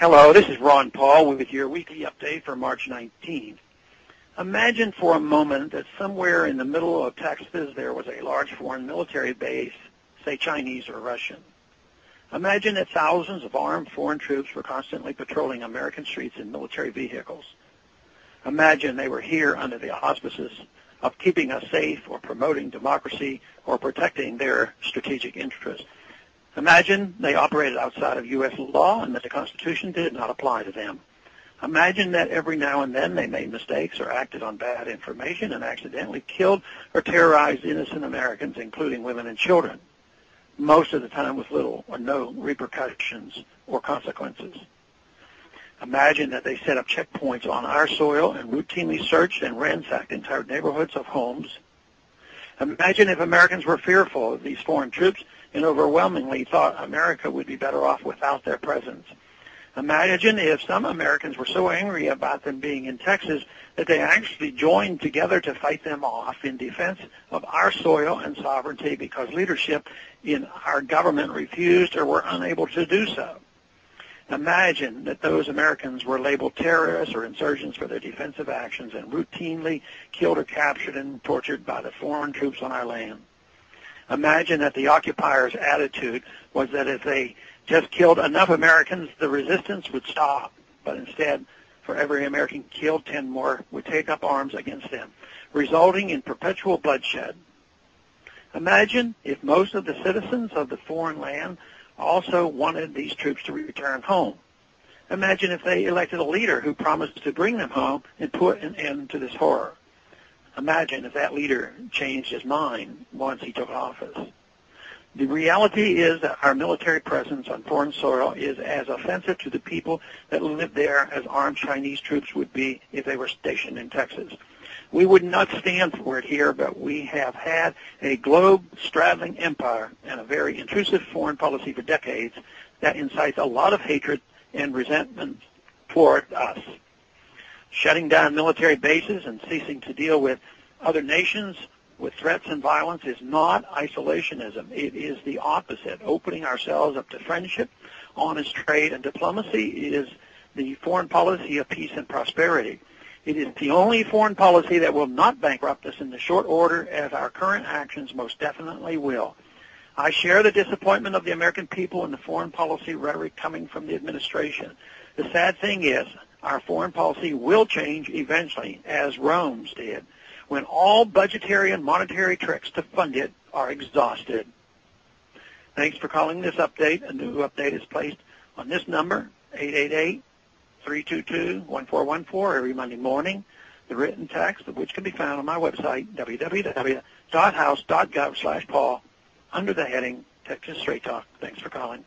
Hello, this is Ron Paul with your weekly update for March 19th. Imagine for a moment that somewhere in the middle of Texas there was a large foreign military base, say Chinese or Russian. Imagine that thousands of armed foreign troops were constantly patrolling American streets in military vehicles. Imagine they were here under the auspices of keeping us safe or promoting democracy or protecting their strategic interests. Imagine they operated outside of U.S. law and that the Constitution did not apply to them. Imagine that every now and then they made mistakes or acted on bad information and accidentally killed or terrorized innocent Americans, including women and children, most of the time with little or no repercussions or consequences. Imagine that they set up checkpoints on our soil and routinely searched and ransacked entire neighborhoods of homes. Imagine if Americans were fearful of these foreign troops and overwhelmingly thought America would be better off without their presence. Imagine if some Americans were so angry about them being in Texas that they actually joined together to fight them off in defense of our soil and sovereignty because leadership in our government refused or were unable to do so. Imagine that those Americans were labeled terrorists or insurgents for their defensive actions and routinely killed or captured and tortured by the foreign troops on our land. Imagine that the occupiers' attitude was that if they just killed enough Americans, the resistance would stop. But instead, for every American killed, 10 more would take up arms against them, resulting in perpetual bloodshed. Imagine if most of the citizens of the foreign land also wanted these troops to return home. Imagine if they elected a leader who promised to bring them home and put an end to this horror. Imagine if that leader changed his mind once he took office. The reality is that our military presence on foreign soil is as offensive to the people that live there as armed Chinese troops would be if they were stationed in Texas. We would not stand for it here, but we have had a globe-straddling empire and a very intrusive foreign policy for decades that incites a lot of hatred and resentment toward us. Shutting down military bases and ceasing to deal with other nations with threats and violence is not isolationism. It is the opposite. Opening ourselves up to friendship, honest trade, and diplomacy is the foreign policy of peace and prosperity. It is the only foreign policy that will not bankrupt us in the short order, as our current actions most definitely will. I share the disappointment of the American people in the foreign policy rhetoric coming from the administration. The sad thing is, our foreign policy will change eventually, as Rome's did, when all budgetary and monetary tricks to fund it are exhausted. Thanks for calling this update. A new update is placed on this number, 888-322-1414, every Monday morning. The written text of which can be found on my website, www.house.gov/Paul, under the heading Texas Straight Talk. Thanks for calling.